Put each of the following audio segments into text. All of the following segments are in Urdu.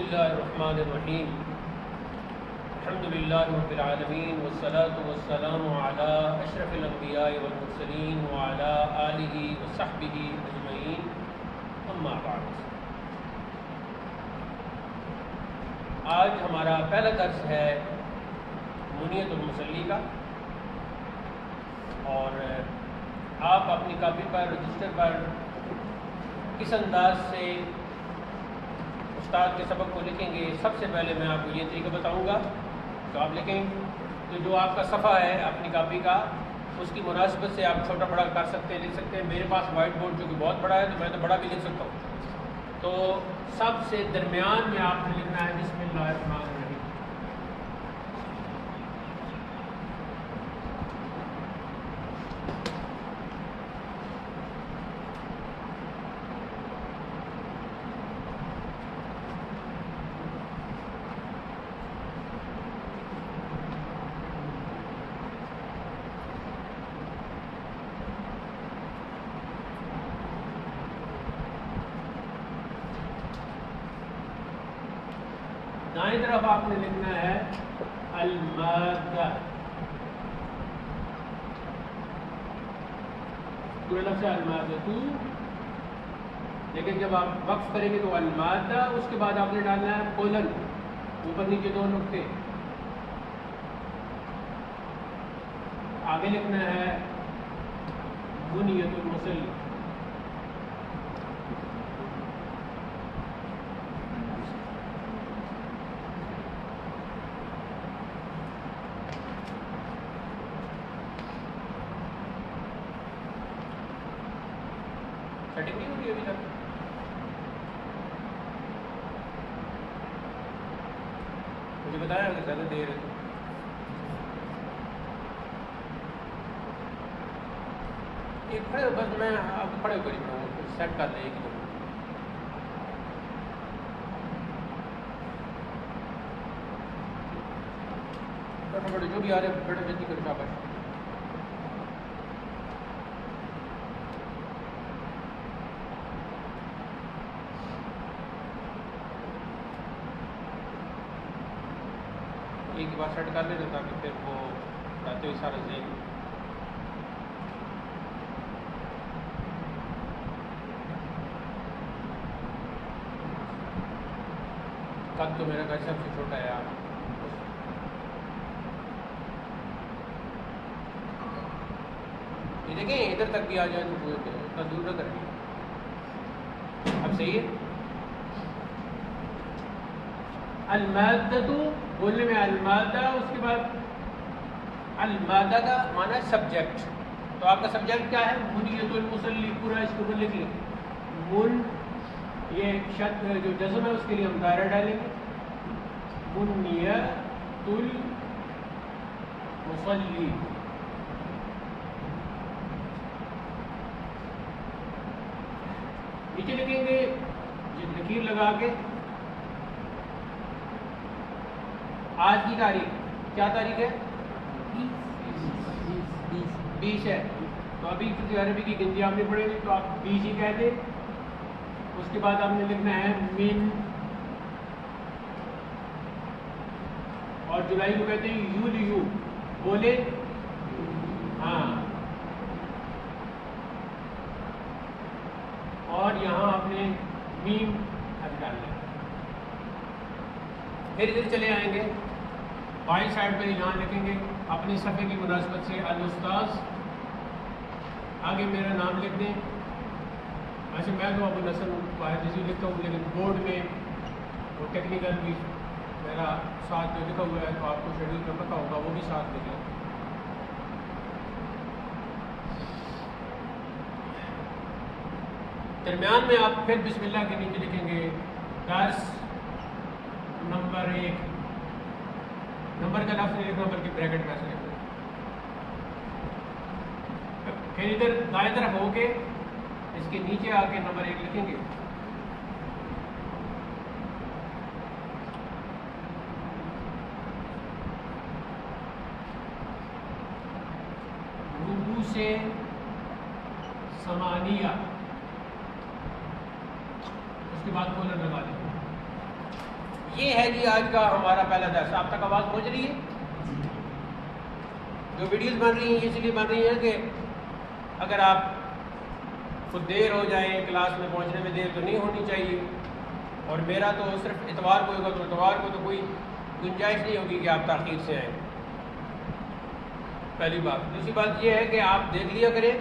اللہ الرحمن الرحیم الحمد للہ رب العالمین والصلاة والسلام علی اشرف الانبیاء والمرسلین وعلی آلہ وصحبہ اجمعین اما بعد۔ آج ہمارا پہلا درس ہے منیت المصلی کا، اور آپ اپنی کاپی پر رجسٹر پر کس انداز سے استاد کے سبق کو لکھیں گے، سب سے پہلے میں آپ کو یہ طریقہ بتاؤں گا تو آپ لکھیں تو جو آپ کا صفحہ ہے اپنی کاپی کا اس کی مناسبت سے آپ چھوٹا بڑا کر سکتے ہیں، لکھ سکتے ہیں۔ میرے پاس وائٹ بورڈ جو کہ بہت بڑا ہے تو میں تو بڑا بھی لکھ سکتا ہوں، تو سب سے درمیان میں آپ نے لکھنا ہے بسم اللہ الرحمن الرحیم۔ دائیں طرف آپ نے لکھنا ہے المادہ، پورے لفظ ہے المادہ، لیکن جب آپ وقف کریں گے تو المادہ، اس کے بعد آپ نے ڈالنا ہے کولن، اوپر نیچے دو نقطے، آگے لکھنا ہے منیت المصلی۔ سیٹنگ نہیں ہوگی ابھی تک؟ مجھے بتایا کہ زیادہ دیر ہے تو ایک کھڑے ہو، بس میں آپ کھڑے ہو کر ہی پڑھوں، سیٹ کر لیں ایک بڑے جو بھی آ رہے بڑے جلدی کرو شاباش۔ ایک بار سیٹ کر لینا تاکہ پھر وہ جاتے ہوئے سارا ذہن قد تو میرا گھر سب سے چھوٹا ہے آپ یہ دیکھیں ادھر تک بھی آ جائے تو اتنا دور نہ کریں۔ اب صحیح ہے؟ المادہ بولنے میں المادہ، اس کے بعد المادہ کا معنی ہے سبجیکٹ، تو آپ کا سبجیکٹ کیا ہے؟ منیت المصلی، پورا اس کو لکھ لیں۔ من یہ شد جو جزم ہے اس کے لیے ہم دائرہ ڈالیں گے، منیت المصلی۔ نیچے لکھیں گے لکیر لگا کے آج کی تاریخ، کیا تاریخ ہے؟ 20 ہے، تو ابھی کسی عربی کی گنتی آپ نے پڑھے گی تو آپ 20 ہی کہہ دیں۔ اس کے بعد آپ نے لکھنا ہے من، اور جولائی کو کہتے ہیں یولیو، بولے ہاں، اور یہاں آپ نے میم ڈالنا ہے۔ پھر ادھر چلے آئیں گے بائیں سائڈ پہ، یہاں لکھیں گے اپنی صفحے کی مناسبت سے الاستاذ، آگے میرا نام لکھ دیں۔ ویسے میں تو ابو الحسن واحد جیسے لکھتا ہوں، لیکن بورڈ میں وہ ٹیکنیکل بھی میرا ساتھ جو لکھا ہوا ہے تو آپ کو شیڈول میں پتہ ہوگا، وہ بھی ساتھ لکھیں۔ درمیان میں آپ پھر بسم اللہ کے نیچے لکھیں گے درس نمبر 1، نمبر کا لفظ نہیں لکھنا بلکہ بریکٹ میں سے لکھنا۔ پھر ادھر دائیں طرف ہو کے اس کے نیچے آ کے نمبر 1 لکھیں گے۔ رؤوس ثمانیہ، اس کے بعد کولن لگا دیں۔ یہ ہے جی آج کا ہمارا پہلا درس. آپ تک آواز پہنچ رہی ہے؟ جو ویڈیوز بن رہی ہیں اس لیے بن رہی ہیں کہ اگر آپ خود دیر ہو جائیں کلاس میں پہنچنے میں دیر تو نہیں ہونی چاہیے. اور میرا تو صرف اتوار کو ہوگا تو اتوار کو تو کوئی گنجائش نہیں ہوگی کہ آپ تاخیر سے آئیں. پہلی بات. دوسری بات یہ ہے کہ آپ دیکھ لیا کریں,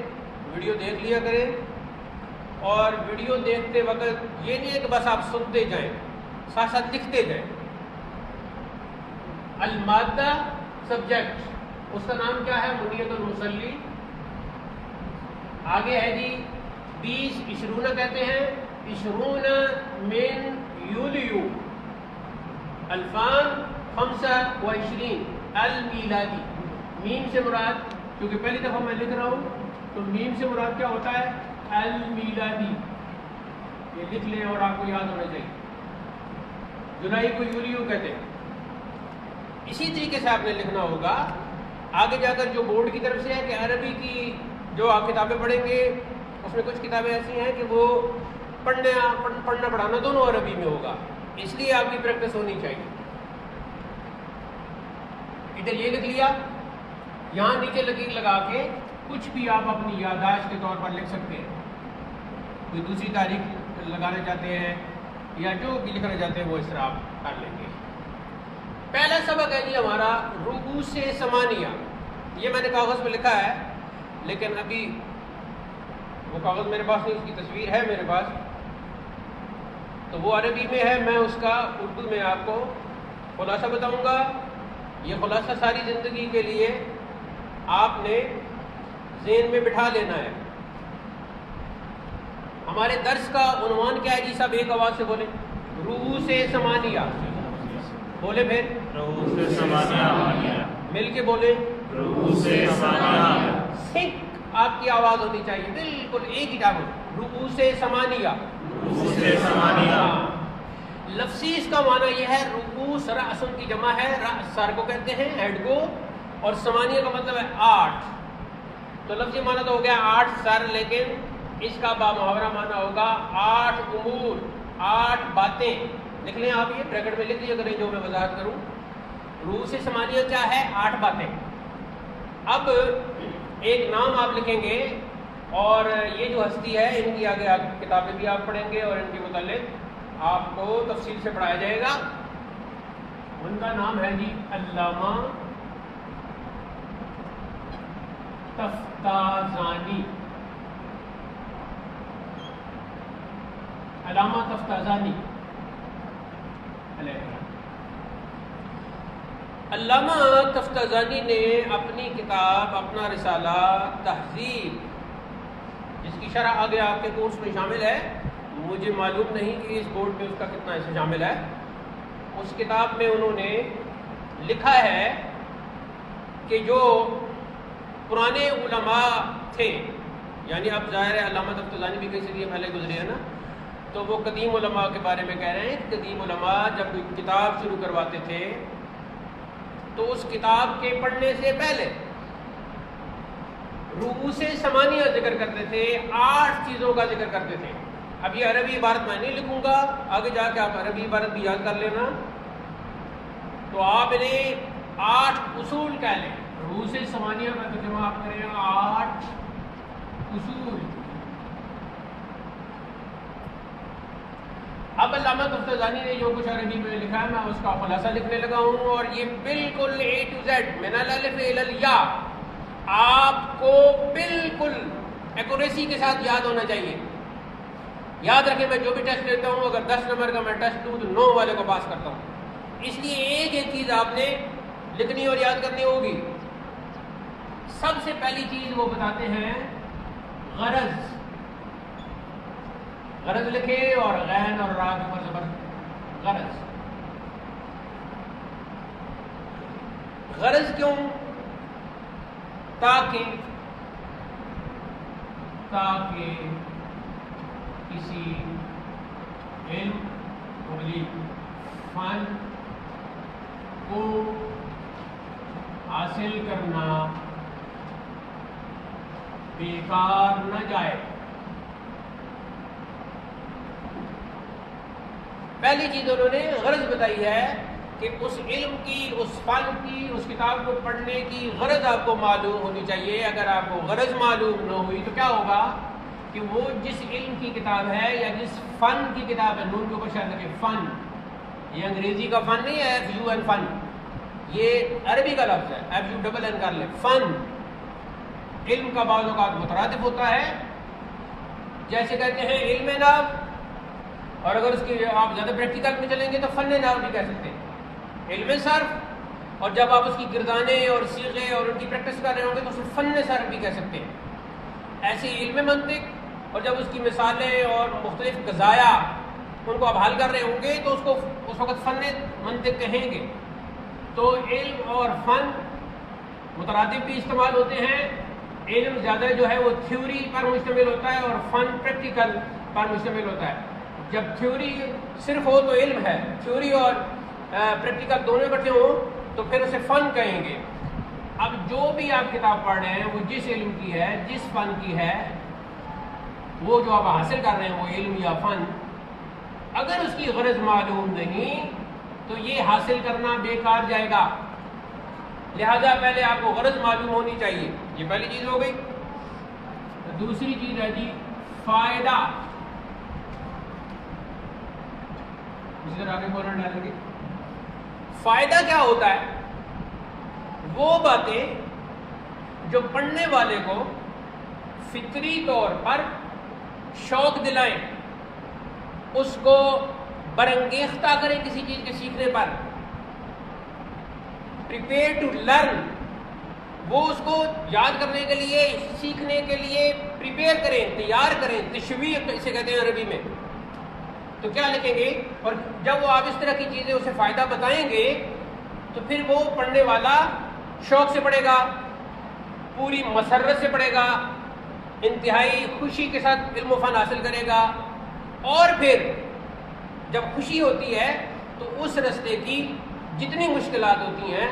ویڈیو دیکھ لیا کریں, اور ویڈیو دیکھتے وقت یہ نہیں ہے کہ بس آپ سنتے جائیں, ساتھ ساتھ لکھتے جائیں. المادہ سبجیکٹ, اس کا نام کیا ہے؟ منیت المصلی. آگے ہے جی 20 20 کہتے ہیں. 20 من یولیو الفان 25 المیلادی. میم سے مراد, کیونکہ پہلی دفعہ میں لکھ رہا ہوں تو میم سے مراد کیا ہوتا ہے؟ المیلادی. یہ لکھ لیں اور آپ کو یاد ہونا چاہیے. جولائی کو یولیو کہتے ہیں. اسی طریقے سے آپ نے لکھنا ہوگا. آگے جا کر جو بورڈ کی طرف سے ہے کہ عربی کی جو آپ کتابیں پڑھیں گے اس میں کچھ کتابیں ایسی ہیں کہ وہ پڑھنا پڑھانا دونوں عربی میں ہوگا, اس لیے آپ کی پریکٹس ہونی چاہیے. ادھر یہ لکھ لیا, یہاں نیچے لکیر لگا کے کچھ بھی آپ اپنی یادداشت کے طور پر لکھ سکتے ہیں. کوئی دوسری تاریخ لگانا چاہتے ہیں یا جو بھی لکھنا چاہتے ہیں وہ اس طرح آپ کر لیں گے. پہلا سبق ہے جی ہمارا رؤوس ثمانیہ. یہ میں نے کاغذ پہ لکھا ہے لیکن ابھی وہ کاغذ میرے پاس نہیں, اس کی تصویر ہے میرے پاس تو وہ عربی میں ہے. میں اس کا اردو میں آپ کو خلاصہ بتاؤں گا. یہ خلاصہ ساری زندگی کے لیے آپ نے ذہن میں بٹھا لینا ہے. ہمارے درس کا عنوان کیا ہے جی؟ سب ایک آواز سے بولیں. رؤوس ثمانیہ. بولے پھر رؤوس ثمانیہ. مل کے بولیں رؤوس ثمانیہ. سنک آپ کی آواز ہونی چاہیے بالکل ایک ہی ٹائم. رؤوس ثمانیہ. رؤوس ثمانیہ. لفظی اس کا معنی یہ ہے, رؤوس رأس کی جمع ہے, رأس سر کو کہتے ہیں, ہیڈ کو, اور ثمانیہ کا مطلب ہے 8. تو لفظی معنی تو ہو گیا 8 سر, لیکن اس کا بامحاورہ معنی ہوگا 8 امور, 8 باتیں. لکھ لیں آپ, یہ بریکٹ میں لکھ لیا کریں جو میں وضاحت کروں. رؤوس ثمانیہ کیا ہے؟ 8 باتیں. اب ایک نام آپ لکھیں گے اور یہ جو ہستی ہے ان کی آگے کتابیں بھی آپ پڑھیں گے اور ان کے متعلق آپ کو تفصیل سے پڑھایا جائے گا. ان کا نام ہے جی علامہ تفتازانی. علامہ تفتازانی. علامہ تفتازانی نے اپنی کتاب, اپنا رسالہ تہذیب, جس کی شرح آگے آپ کے کورس میں شامل ہے, مجھے معلوم نہیں کہ اس بورڈ میں اس کا کتنا حصہ شامل ہے, اس کتاب میں انہوں نے لکھا ہے کہ جو پرانے علماء تھے, یعنی اب ظاہر ہے علامہ تفتازانی بھی کئی صدیاں پہلے گزرے ہیں نا, تو وہ قدیم علماء کے بارے میں کہہ رہے ہیں. قدیم علماء جب کوئی کتاب شروع کرواتے تھے تو اس کتاب کے پڑھنے سے پہلے رؤوس ثمانیہ ذکر کرتے تھے, 8 چیزوں کا ذکر کرتے تھے. اب یہ عربی عبارت میں نہیں لکھوں گا, آگے جا کے آپ عربی عبارت بھی یاد کر لینا. تو آپ انہیں 8 اصول کہہ لیں. رؤوس ثمانیہ کا ترجمہ آپ کریں 8 اصول. اب علامہ تفتازانی نے جو کچھ عربی میں لکھا ہے میں اس کا خلاصہ لکھنے لگا ہوں, اور یہ بالکل A to Z من الالف الی الیا آپ کو بالکل ایکوریسی کے ساتھ یاد ہونا چاہیے. یاد رکھیں میں جو بھی ٹیسٹ لیتا ہوں اگر 10 نمبر کا میں ٹیسٹ دوں تو 9 والے کو پاس کرتا ہوں. اس لیے ایک ایک چیز آپ نے لکھنی اور یاد کرنی ہوگی. سب سے پہلی چیز وہ بتاتے ہیں غرض. غرض لکھیں اور غین اور را کے اوپر زبر. غرض. غرض کیوں؟ تاکہ کسی علم فن کو حاصل کرنا بیکار نہ جائے. پہلی چیز انہوں نے غرض بتائی ہے کہ اس علم کی، اس فن کی، اس کتاب کو پڑھنے کی غرض آپ کو معلوم ہونی چاہیے۔ اگر آپ کو غرض معلوم نہ ہوئی تو کیا ہوگا کہ وہ جس علم کی کتاب ہے یا جس فن کی کتاب ہے، نون کے اوپر شاید کہ فن، یہ انگریزی کا فن نہیں ہے، ایف یو این فن، یہ عربی کا لفظ ہے، ایف یو ڈبل این کر لیں، فن۔ علم کا بعض اوقات مترادف ہوتا ہے، جیسے کہتے ہیں علم نحو، اور اگر اس کی آپ زیادہ پریکٹیکل میں چلیں گے تو فن نحو بھی کہہ سکتے ہیں، علم صرف، اور جب آپ اس کی گردانے اور صیغے اور ان کی پریکٹس کر رہے ہوں گے تو اسے فن صرف بھی کہہ سکتے ہیں۔ ایسی علم منطق، اور جب اس کی مثالیں اور مختلف قضایا ان کو آپ حل کر رہے ہوں گے تو اس کو اس وقت فن منطق کہیں گے۔ تو علم اور فن مترادف بھی استعمال ہوتے ہیں۔ علم زیادہ جو ہے وہ تھیوری پر مشتمل ہوتا ہے اور فن پریکٹیکل پر مشتمل ہوتا ہے۔ جب تھیوری صرف ہو تو علم ہے، تھیوری اور پریکٹیکل دونوں اکٹھے ہوں تو پھر اسے فن کہیں گے۔ اب جو بھی آپ کتاب پڑھ رہے ہیں وہ جس علم کی ہے، جس فن کی ہے، وہ جو آپ حاصل کر رہے ہیں وہ علم یا فن، اگر اس کی غرض معلوم نہیں تو یہ حاصل کرنا بیکار جائے گا۔ لہذا پہلے آپ کو غرض معلوم ہونی چاہیے، یہ پہلی چیز ہو گئی۔ دوسری چیز ہے جی فائدہ، اسی طرح آگے فوراً ڈالیں گے۔ فائدہ کیا ہوتا ہے؟ وہ باتیں جو پڑھنے والے کو فطری طور پر شوق دلائیں، اس کو برانگیختہ کریں کسی چیز کے سیکھنے پر، پریپیئر ٹو لرن، وہ اس کو یاد کرنے کے لیے، سیکھنے کے لیے پریپیئر کریں، تیار کریں، تشویق اسے کہتے ہیں عربی میں۔ تو کیا لکھیں گے؟ اور جب وہ آپ اس طرح کی چیزیں اسے فائدہ بتائیں گے تو پھر وہ پڑھنے والا شوق سے پڑھے گا، پوری مسرت سے پڑھے گا، انتہائی خوشی کے ساتھ علم و فن حاصل کرے گا، اور پھر جب خوشی ہوتی ہے تو اس رستے کی جتنی مشکلات ہوتی ہیں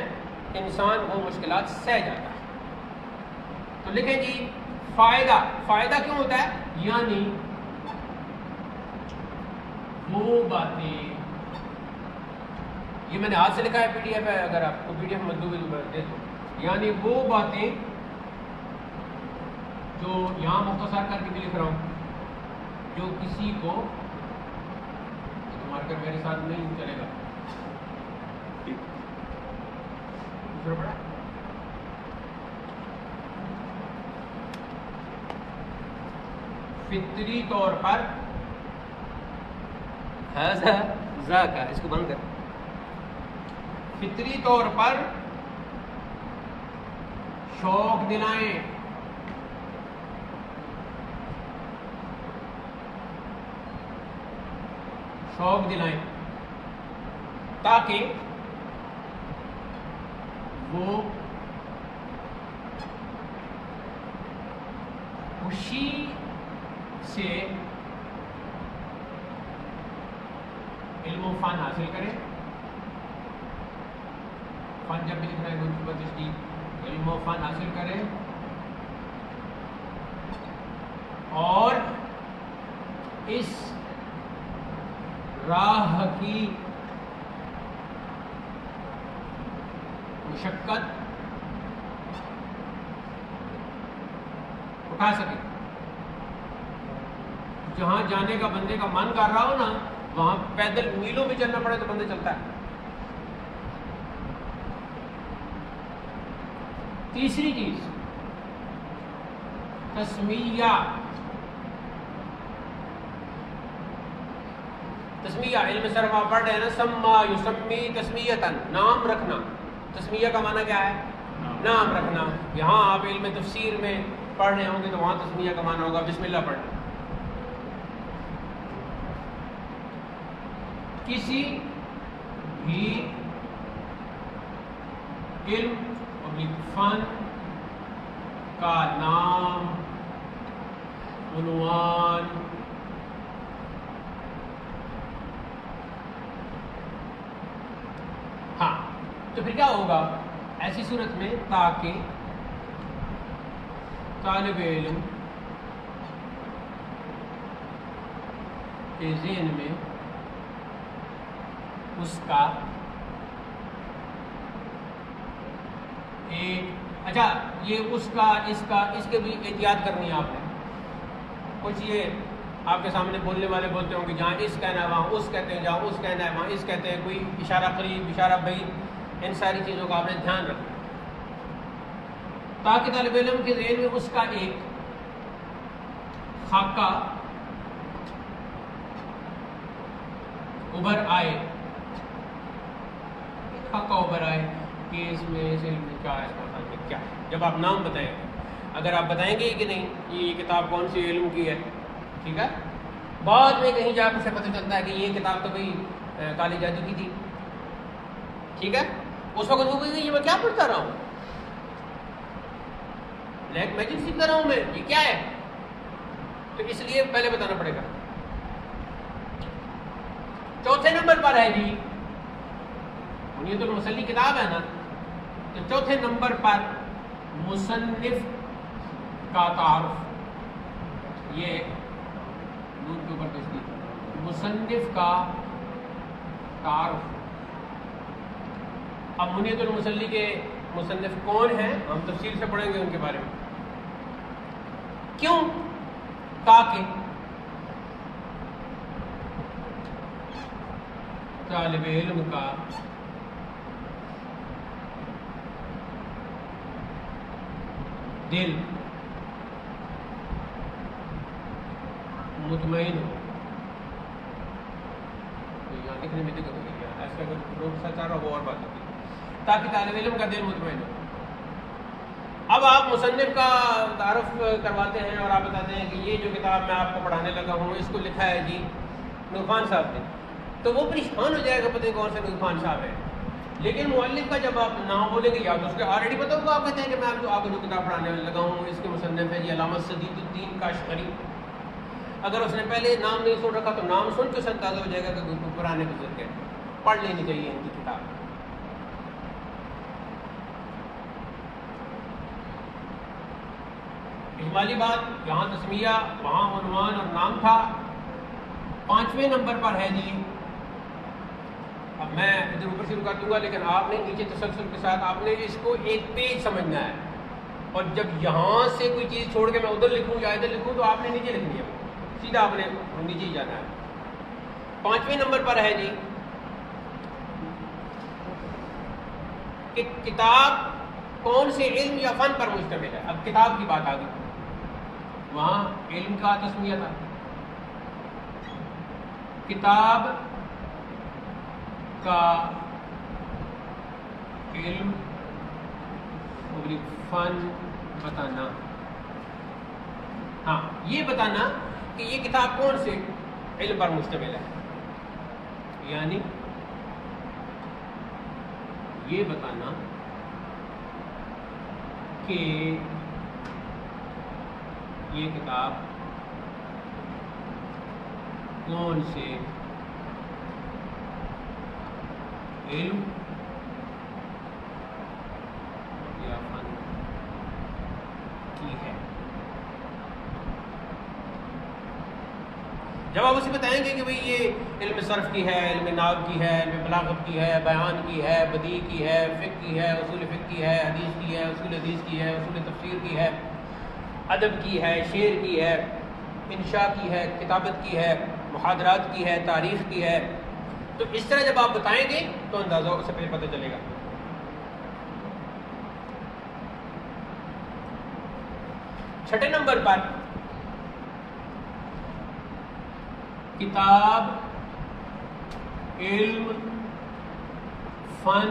انسان وہ مشکلات سہ جاتا ہے۔ تو لکھیں جی فائدہ۔ فائدہ کیوں ہوتا ہے؟ یعنی وہ باتیں، یہ میں نے ہاتھ سے لکھا ہے، پی ڈی ایف ہے، اگر آپ کو پی ڈی ایف مطلوب دے دو، یعنی وہ باتیں جو یہاں مختصر کر کے بھی لکھ رہا ہوں، جو کسی کو مارکر میرے ساتھ نہیں چلے گا، دوسرا پڑھا، فطری طور پر کا اس کو بند کر، فطری طور پر شوق دلائیں، شوق دلائیں تاکہ وہ خوشی سے علم و فن حاصل کرے۔ فن جب بھی لکھ رہے ہیں دوسری بات اس کی، علم و فن حاصل کرے اور اس راہ کی مشقت اٹھا سکے۔ جہاں جانے کا بندے کا من کر رہا ہو نا، وہاں پیدل میلوں میں چلنا پڑے تو بندہ چلتا ہے۔ تیسری چیز تسمیہ۔ تسمیہ علم صرف آپ پڑھ رہے ہیں نا، سما یسمی تسمیتن، نام رکھنا۔ تسمیہ کا معنی کیا ہے؟ نام رکھنا۔ یہاں آپ علم تفسیر میں پڑھ رہے ہوں گے تو وہاں تسمیہ کا معنی ہوگا بسم اللہ پڑھنا۔ کسی بھی علم اور فن کا نام، عنوان، ہاں تو پھر کیا ہوگا ایسی صورت میں؟ تاکہ طالب علم کے ذہن میں اس کا ایک. اچھا یہ اس کا اس کے بھی احتیاط کرنی ہے آپ نے. کچھ یہ آپ کے سامنے بولنے والے بولتے ہوں کہ جہاں اس کہنا ہے وہاں اس کہتے ہیں, جہاں اس کہنا ہے وہاں اس کہتے ہیں, کوئی اشارہ قریب اشارہ بعید, ان ساری چیزوں کا آپ نے دھیان رکھنا تاکہ طالب علم کے ذہن میں اس کا ایک خاکہ ابھر آئے, کہ اس میں اس علم میں کیا ہے, اس مطلب میں کیا. جب آپ نام بتائیں, اگر آپ بتائیں گے کہ نہیں یہ کتاب کون سی علم کی ہے, ٹھیک ہے, بعد میں کہیں جا کر سے پتہ چلتا ہے کہ یہ کتاب تو بھائی کالی جادو کی تھی, ٹھیک ہے, اس وقت وہ کہیں یہ میں کیا پڑھتا رہا ہوں, بلیک میجک سیکھ رہا ہوں میں, یہ کیا ہے. تو اس لیے پہلے بتانا پڑے گا. چوتھے نمبر پر ہے جی بنیاد المسلی کتاب ہے نا, تو چوتھے نمبر پر مصنف کا تعارف, یہ نون کے اوپر تشدید, مصنف کا تعارف. اب بنیاد المسلی کے مصنف کون ہیں ہم تفصیل سے پڑھیں گے ان کے بارے میں. کیوں؟ تاکہ طالب علم کا دل مطمئن ہو. یہاں لکھنے میں دقت ہوگی, ایسا اگر لوگ سچ آ رہا ہو وہ اور بات ہوتی ہے. تاکہ طالب علم کا دل مطمئن ہو. اب آپ مصنف کا تعارف کرواتے ہیں اور آپ بتاتے ہیں کہ یہ جو کتاب میں آپ کو پڑھانے لگا ہوں اس کو لکھا ہے جی نور خان صاحب نے, تو وہ پریشان ہو جائے گا پتہ نہیں کون سے نور خان صاحب ہے. لیکن مؤلف کا جب آپ نام بولیں گے یا تو اس کے آلریڈی پتہ ہوگا, آپ کہتے ہیں کہ میں آپ کو جو کتاب پڑھانے لگا ہوں اس کے مصنف ہے جی علامہ سدید الدین کاشغری. اگر اس نے پہلے نام نہیں سن رکھا تو نام سن کے اس اندازہ ہو جائے گا کہ پرانے بزرگ ہے, پڑھ لینی چاہیے ان کی کتاب. اجمالی بات, یہاں تسمیہ وہاں عنوان اور نام تھا. پانچویں نمبر پر ہے جی, اب میں ادھر اوپر سے رکا دوں گا لیکن آپ نے نیچے تسلسل کے ساتھ آپ نے اس کو ایک پیج سمجھنا ہے, اور جب یہاں سے کوئی چیز چھوڑ کے میں ادھر لکھوں یا ادھر لکھوں تو آپ نے نیچے لکھنی ہے, سیدھا آپ نے نیچے ہی جانا ہے. پانچویں نمبر پر ہے جی کہ کتاب کون سے علم یا فن پر مشتمل ہے. اب کتاب کی بات آ گئی, وہاں علم کا تسمیہ تھا. کتاب کا علم اور فن بتانا, ہاں یہ بتانا کہ یہ کتاب کون سے علم پر مشتمل ہے, یعنی یہ بتانا کہ یہ کتاب کون سے علم یا فن کی ہے. جب آپ اسے بتائیں گے کہ بھئی یہ علم صرف کی ہے, علم نحو کی ہے, علم بلاغت کی ہے, بیان کی ہے, بدیع کی ہے, فقہ کی ہے, اصول فقہ کی ہے, حدیث کی ہے, اصول حدیث کی ہے, اصول تفسیر کی ہے, ادب کی ہے, شعر کی ہے, انشاء کی ہے, کتابت کی ہے, محاضرات کی ہے, تاریخ کی ہے, تو اس طرح جب آپ بتائیں گے تو اندازہ سے پھر پتہ چلے گا. چھٹے نمبر پر کتاب علم فن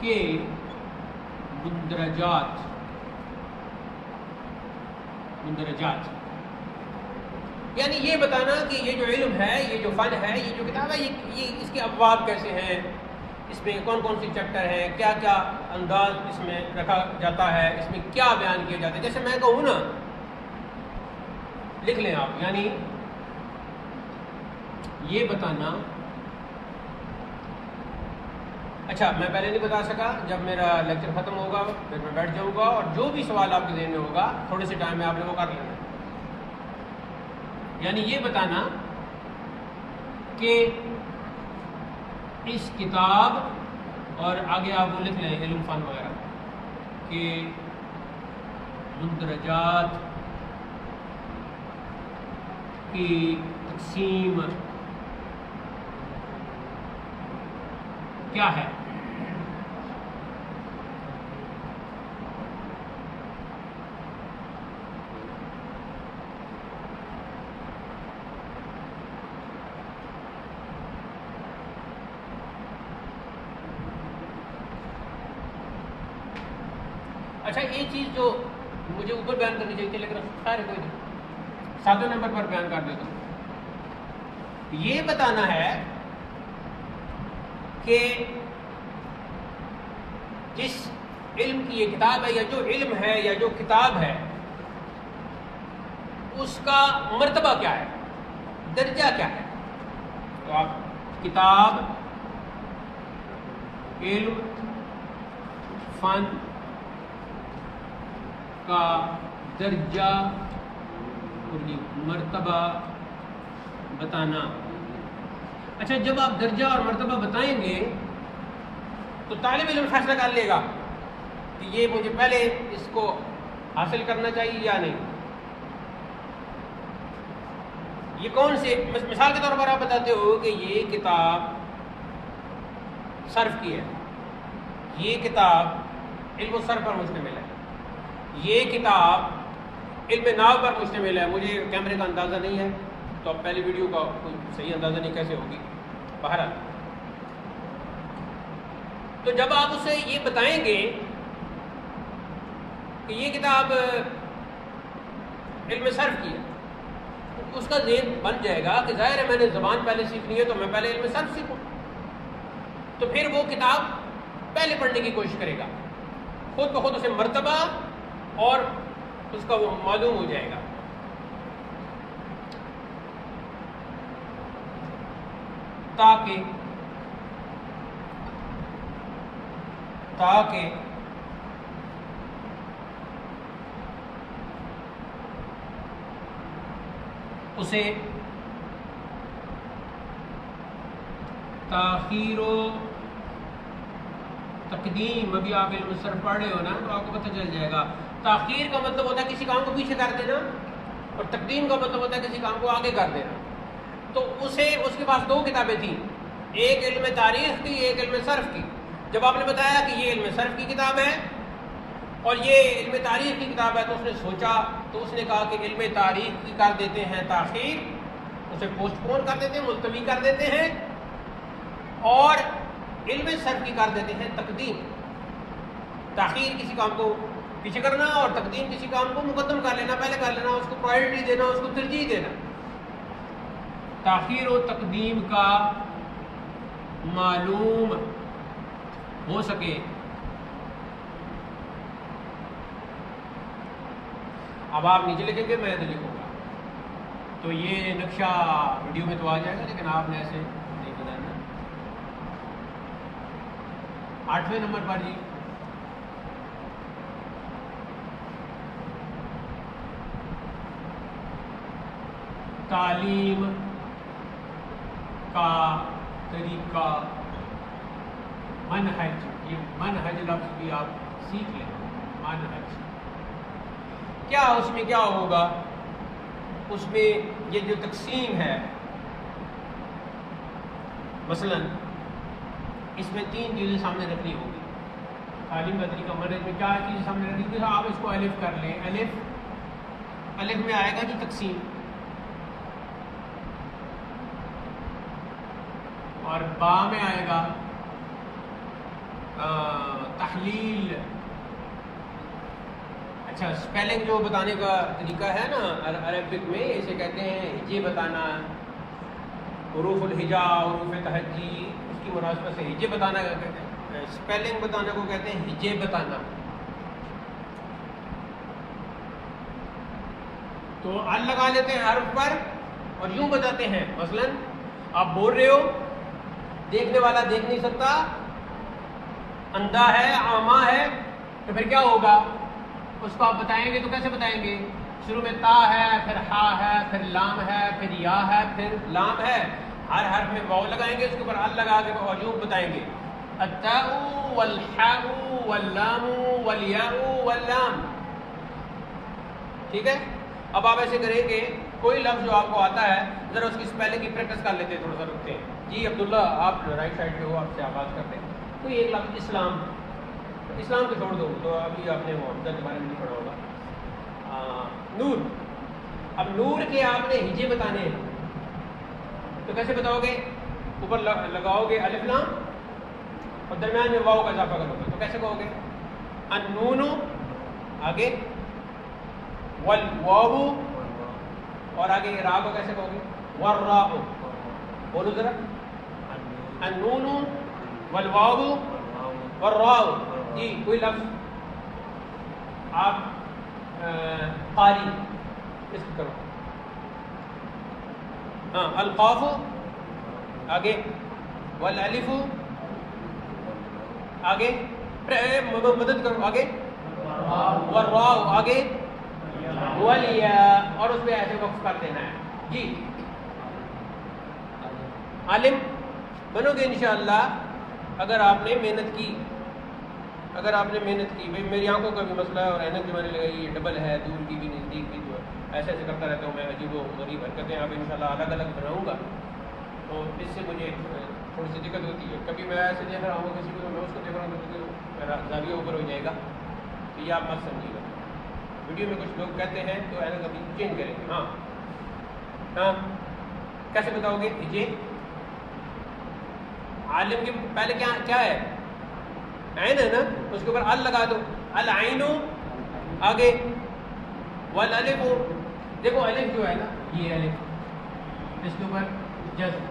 کے مندرجات یعنی یہ بتانا کہ یہ جو علم ہے, یہ جو فن ہے, یہ جو کتاب ہے, یہ اس کے ابواب کیسے ہیں, اس میں کون کون سی چیپٹر ہیں, کیا کیا انداز اس میں رکھا جاتا ہے, اس میں کیا بیان کیا جاتا ہے. جیسے میں کہوں نا, لکھ لیں آپ, یعنی یہ بتانا. اچھا میں پہلے نہیں بتا سکا, جب میرا لیکچر ختم ہوگا پھر میں بیٹھ جاؤں گا اور جو بھی سوال آپ کے ذہن میں ہوگا تھوڑے سے ٹائم میں آپ نے وہ کر لینا. یعنی یہ بتانا کہ اس کتاب، اور آگے آپ وہ لکھ لیں علم فن وغیرہ، کہ مندرجات کی تقسیم کیا ہے؟ اچھا یہ چیز جو مجھے اوپر بیان کرنی چاہیے تھی لیکن خیر کوئی نہیں، 7 نمبر پر بیان کر دیتا ہوں۔ یہ بتانا ہے کہ جس علم کی یہ کتاب ہے، یا جو علم ہے یا جو کتاب ہے، اس کا مرتبہ کیا ہے، درجہ کیا ہے۔ تو آپ کتاب، علم، فن کا درجہ اور مرتبہ بتانا۔ اچھا جب آپ درجہ اور مرتبہ بتائیں گے تو طالب علم فیصلہ کر لے گا کہ یہ مجھے پہلے اس کو حاصل کرنا چاہیے یا نہیں۔ یہ کون سے، مثال کے طور پر آپ بتاتے ہو کہ یہ کتاب صرف کی ہے، یہ کتاب علم و صرف پر مشتمل ہے، یہ کتاب علم نحو پر مشتمل ہے۔ مجھے کیمرے کا اندازہ نہیں ہے تو اب پہلی ویڈیو کا کوئی صحیح اندازہ نہیں کیسے ہوگی، بہرحال تو جب آپ اسے یہ بتائیں گے کہ یہ کتاب علم صرف کی ہے، تو اس کا ذہن بن جائے گا کہ ظاہر ہے میں نے زبان پہلے سیکھنی ہے تو میں پہلے علم صرف سیکھوں، تو پھر وہ کتاب پہلے پڑھنے کی کوشش کرے گا، خود بخود اسے مرتبہ اور اس کا وہ معلوم ہو جائے گا۔ تاکہ اسے تاخیر و تقدیم، ابھی آپ علم صرف پڑھ رہے ہو نا تو آپ کو پتہ چل جائے گا۔ تاخیر کا مطلب ہوتا ہے کسی کام کو پیچھے کر دینا، اور تقدیم کا مطلب ہوتا ہے کسی کام کو آگے کر دینا۔ تو اس کے پاس 2 کتابیں تھیں، ایک علم تاریخ کی، ایک علم صرف کی۔ جب آپ نے بتایا کہ یہ علم صرف کی کتاب ہے اور یہ علم تاریخ کی کتاب ہے تو اس نے سوچا، تو اس نے کہا کہ علم تاریخ کی کر دیتے ہیں تاخیر، اسے پوسٹ پون کر دیتے ہیں، ملتوی کر دیتے ہیں، اور علم صرف کی کر دیتے ہیں تقدیم۔ تاخیر کسی کام کو پیچھے کرنا اور تقدیم کسی کام کو مقدم کر لینا، پہلے کر لینا، اس کو پرائرٹی دینا، اس کو ترجیح دینا۔ تاخیر و تقدیم کا معلوم ہو سکے۔ اب آپ نیچے لکھیں گے، میں تو لکھوں گا، تو یہ نقشہ ویڈیو میں تو آ جائے گا لیکن آپ نے ایسے نہیں بتانا۔ 8ویں نمبر پر جی تعلیم کا طریقہ، منہج، یہ منہج لفظ بھی آپ سیکھ لیں، منہج کیا، اس میں کیا ہوگا، اس میں یہ جو تقسیم ہے، مثلا اس میں 3 چیزیں سامنے رکھنی ہوگی۔ تعلیم کا طریقہ منہج میں کیا چیزیں سامنے رکھنی ہوگی؟ آپ اس کو الف کر لیں، الف میں آئے گا جی تقسیم، اور با میں آئے گا تحلیل۔ اچھا سپیلنگ جو بتانے کا طریقہ ہے نا عربک میں، اسے کہتے ہیں ہجے بتانا، حروف الہجا، حروف تہجی، اس کی مناسبت سے ہجے بتانا کہتے ہیں، سپیلنگ بتانے کو کہتے ہیں ہجے بتانا۔ تو ال لگا لیتے ہیں حرف پر اور یوں بتاتے ہیں، مثلا آپ بول رہے ہو، دیکھنے والا دیکھ نہیں سکتا، اندھا ہے، عامہ ہے، تو پھر کیا ہوگا، اس کو آپ بتائیں گے تو کیسے بتائیں گے؟ شروع میں تا ہے، پھر ہا ہے، پھر لام ہے، پھر یا ہے، پھر لام ہے، ہر حرف میں واو لگائیں گے، اس کے اوپر ال لگا کے وجوب بتائیں گے. التاء والحاء واللام والیاء واللام. ٹھیک ہے. اب آپ ایسے کریں گے، کوئی لفظ جو آپ کو آتا ہے ذرا اس کی اسپیلنگ کی پریکٹس کر لیتے ہیں، تھوڑا سا رکھتے ہیں. جی عبداللہ آپ رائٹ سائڈ پہ ہو، آپ سے آغاز کرتے ہیں. کوئی ایک لفظ اسلام، اسلام کو چھوڑ دو تو ابھی آپ نے محمد کے بارے میں نہیں پڑھا ہوگا. نور. اب نور کے آپ نے ہجے بتانے ہیں تو کیسے بتاؤ گے؟ اوپر لگاؤ گے الف لام اور درمیان میں واو کا اضافہ کرو گے تو کیسے کہو گے؟ النون. آگے والواو، اور آگے را کو کیسے کہو گے؟ والراء. بولو ذرا. النون والواو والراء. جی کوئی لفظ آپ قاری اس کو کرو. ہاں القاف. آگے والالف. آگے مدد کرو. آگے والراء. آگے والیاء، اور اس پہ ایسے وقف کر دینا ہے. جی عالم بنو گے انشاءاللہ اگر آپ نے محنت کی. اگر آپ نے محنت کی. بھائی میری آنکھوں کا بھی مسئلہ ہے اور اینک جو میں نے لگائی یہ ڈبل ہے، دور کی بھی نزدیک بھی، جو ایسے ایسے کرتا رہتا ہوں میں، عجیب و غریب حرکتیں. اب انشاءاللہ الگ الگ بناؤں گا تو اس سے مجھے تھوڑی سی دقت ہوتی ہے. کبھی میں ایسے دیکھ رہا ہوں کسی کو، میں اس کو دیکھ رہا ہوں تو میرا زاویہ اوپر ہو جائے گا. تو یہ آپ مت سمجھیے گا. ویڈیو میں کچھ لوگ کہتے ہیں تو ایسا کبھی چینج کریں گے. ہاں ہاں کیسے بتاؤ گے؟ ہجے عالم کے پہلے کیا ہے؟ عین ہے نا، اس کے اوپر ال لگا دو. العین. آگے والالف. دیکھو الف جو ہے نا، یہ الف اس کے اوپر جزم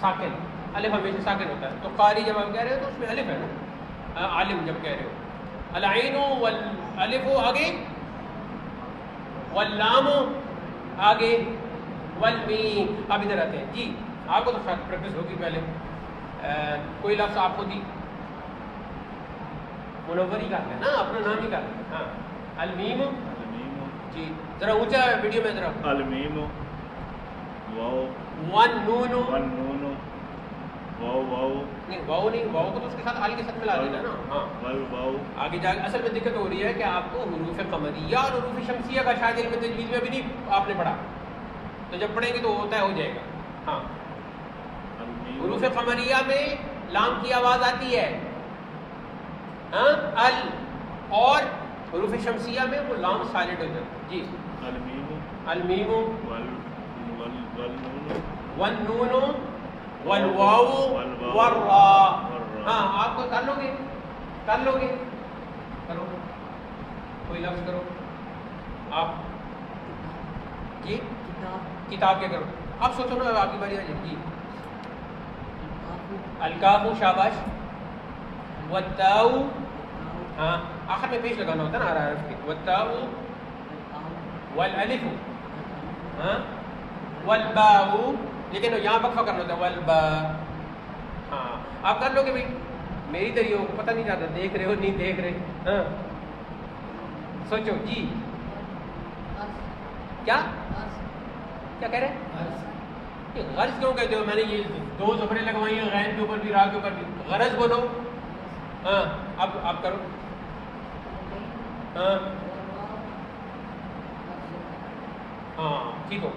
ساکن. الف ہمیشہ ساکن ہوتا ہے. تو قاری جب آپ کہہ رہے ہو تو اس میں الف ہے نا. عالم جب کہہ رہے ہو العین والالف. آگے واللام. آگے والمیم. اب ادھر آتے ہیں. جی آپ کو تو پریکٹس ہوگی پہلے. کوئی لفظ آپ کو دی منور ہی کر لیں نا، اپنا نام ہی کر لیں. ہاں المیم. جی ذرا اونچا ویڈیو میں ذرا. المیم واو والنون. والنون واو واو نہیں واو نہیں، واو کو تو اس کے ساتھ ال کے ساتھ ملا دینا نا. ہاں والواو. آگے جا اصل میں دقت ہو رہی ہے کہ آپ کو حروف قمریہ اور حروف شمسیہ کا شاید علم تجوید میں بھی نہیں آپ نے پڑھا، تو جب پڑھیں گے تو ہوتا ہے ہو جائے گا. ہاں حروف قمریہ میں لام کی آواز آتی ہے ہاں ال، اور حروف شمسیہ میں وہ لام سائلنٹ ہو جاتا ہے. جی المیم المیم والنون والنون والواو والراء. ہاں آپ کو کر لو گے، کر لو گے. کرو کوئی لفظ کرو آپ. جی کتاب کے کرو. اب سوچو نا آپ کی باری آ جائے. جی الکاف. شاباش. والتاء. ہاں آخر میں پیش لگانا ہوتا ہے نا ہر حرف کے. والتاء والالف. ہاں والباء. لیکن یہاں وقفہ کرنا ہوتا ہے والباء. ہاں آپ کر لو گے بھائی. میری طریقوں کو پتہ نہیں چاہتا دیکھ رہے ہو نہیں دیکھ رہے. ہاں سوچو. جی کیا کیا کہہ رہے ہیں؟ غرض کیوں کہتے ہو؟ میں نے یہ دو زبریں لگوائی ہیں، غین کے اوپر بھی را کے اوپر بھی. غرض بولو. ہاں اب آپ کرو. ہاں ہاں ٹھیک ہو.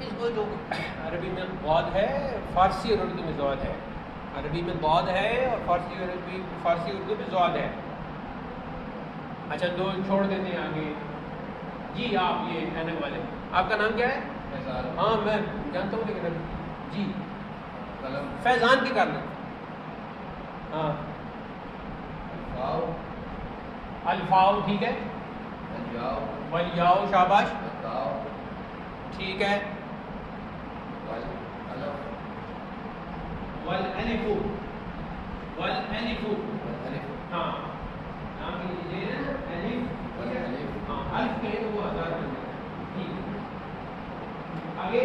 اس کو جو عربی میں ضاد ہے، فارسی اور اردو میں ضاد ہے. عربی میں ضاد ہے اور فارسی اردو میں ضاد ہے. اچھا دو چھوڑ دیتے ہیں آگے. جی آپ یہ اینک والے، آپ کا نام کیا ہے؟ ہاں میں جانتا ہوں لیکن جی فیضان کی کر لیں. ہاں الفاؤ. ٹھیک ہے. والیاؤ. شاباش. ٹھیک ہے. والالف. والالف. ہاں نام لیجیے نا الف. ہاں الف کہیں تو وہ آزاد بن جاتا ہے. ٹھیک. آگے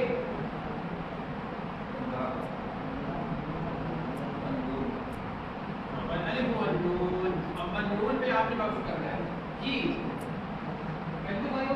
والالف والنون. اب والنون پہ آپ نے وقف کرنا ہے. جی کیسے بھائیو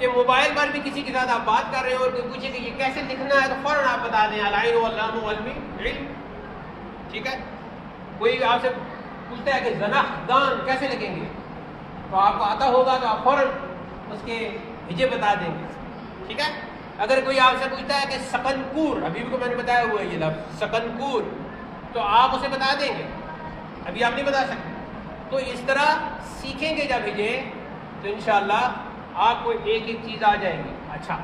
کہ موبائل پر بھی کسی کے ساتھ آپ بات کر رہے ہو اور کوئی پوچھے کہ یہ کیسے لکھنا ہے تو فوراً آپ بتا دیں العین واللام والعلم علم. ٹھیک ہے. کوئی آپ سے پوچھتا ہے کہ زنخدان کیسے لکھیں گے تو آپ کو آتا ہوگا تو آپ فوراً اس کے ہجے بتا دیں گے. ٹھیک ہے. اگر کوئی آپ سے پوچھتا ہے کہ سکنکور، ابھی بھی کو میں نے بتایا ہوا ہے یہ لفظ سکنکور، تو آپ اسے بتا دیں گے، ابھی آپ نہیں بتا سکتے. تو اس طرح سیکھیں گے جب ہجے تو انشاءاللہ آپ کو ایک ایک چیز آ جائے گی. اچھا،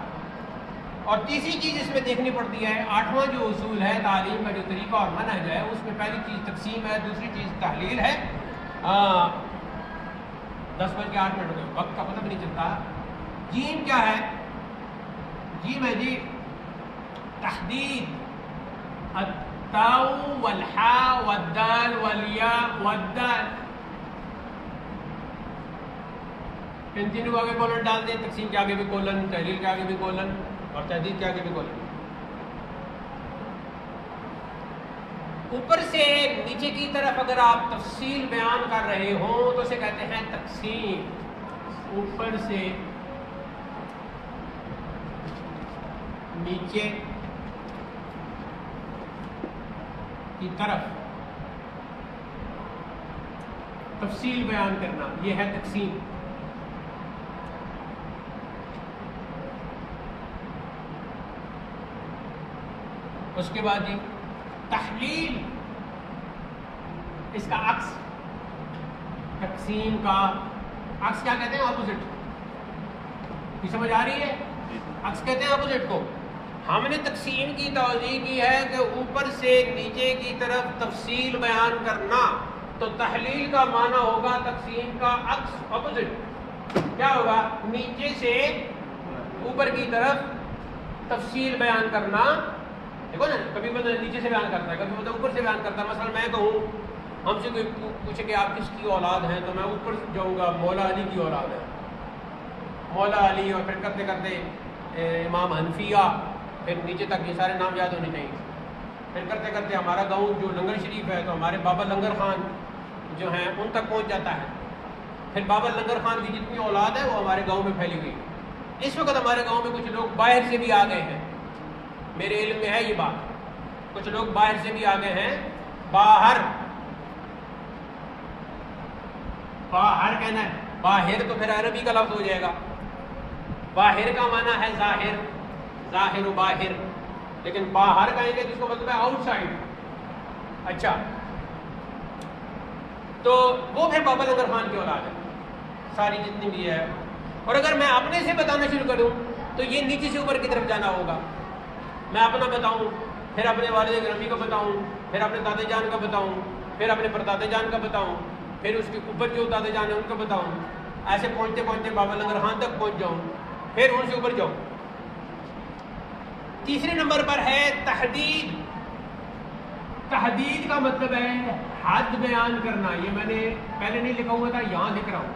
اور تیسری چیز اس میں دیکھنی پڑتی ہے، 8واں جو اصول ہے تعلیم کا جو طریقہ اور منہج ہے، اس میں پہلی چیز تقسیم ہے، دوسری چیز تحلیل ہے. 10:08 ہو گئے، وقت کا پتہ بھی نہیں چلتا. جیم کیا ہے؟ جیم ہے جی تحدید، التاء والحاء والدال والیاء والدال. ان تینوں کو آگے کولن ڈال دیں، تقسیم کے آگے بھی کولن، تحلیل کے آگے بھی کولن اور تحدید کے آگے بھی کولن. اوپر سے نیچے کی طرف اگر آپ تفصیل بیان کر رہے ہوں تو اسے کہتے ہیں تقسیم. اوپر سے نیچے کی طرف تفصیل بیان کرنا، یہ ہے تقسیم. اس کے بعد جی تحلیل، اس کا عکس، تقسیم کا عکس کیا کہتے ہیں؟ اپوزٹ. یہ سمجھ آ رہی ہے؟ عکس کہتے ہیں اپوزٹ کو. ہم نے تقسیم کی توضیح کی ہے کہ اوپر سے نیچے کی طرف تفصیل بیان کرنا، تو تحلیل کا معنی ہوگا تقسیم کا عکس، اپوزٹ. کیا ہوگا؟ نیچے سے اوپر کی طرف تفصیل بیان کرنا. دیکھو نا، کبھی بندہ نیچے سے بیان کرتا ہے، کبھی بندہ اوپر سے بیان کرتا ہے. مثلا میں کہوں، ہم سے کوئی پوچھے کہ آپ کس کی اولاد ہیں، تو میں اوپر جاؤں گا مولا علی کی اولاد ہے، مولا علی، اور پھر کرتے کرتے امام حنفیہ، پھر نیچے تک یہ سارے نام یاد ہونے چاہیے. پھر کرتے کرتے ہمارا گاؤں جو لنگر شریف ہے تو ہمارے بابا لنگر خان جو ہیں ان تک پہنچ جاتا ہے. پھر بابا لنگر خان کی جتنی اولاد ہے وہ ہمارے گاؤں میں پھیلی ہوئی. اس وقت ہمارے گاؤں میں کچھ لوگ باہر سے بھی آ گئے ہیں، میرے علم میں ہے یہ بات، کچھ لوگ باہر سے بھی آ گئے ہیں. باہر، باہر کہنا ہے، باہر تو پھر عربی کا لفظ ہو جائے گا. باہر کا معنی ہے ظاہر، ظاہر و باہر، لیکن باہر کہیں گے جس کو مطلب ہے آؤٹ سائڈ. اچھا، تو وہ پھر بابا لنگر خان کی اولاد ہے ساری جتنی بھی ہے. اور اگر میں اپنے سے بتانا شروع کروں تو یہ نیچے سے اوپر کی طرف جانا ہوگا. میں اپنا بتاؤں، پھر اپنے والد گرامی کا بتاؤں، پھر اپنے دادے جان کا بتاؤں، پھر اپنے پردادے جان کا بتاؤں، پھر اس کے اوپر جو دادے جان ہیں ان کا بتاؤں. ایسے پہنچتے پہنچتے بابا لنگر خان تک پہنچ جاؤں، پھر ان سے اوپر جاؤں. تیسرے نمبر پر ہے تحدید. تحدید کا مطلب ہے حد بیان کرنا. یہ میں نے پہلے نہیں لکھا ہوا تھا، یہاں لکھ رہا ہوں،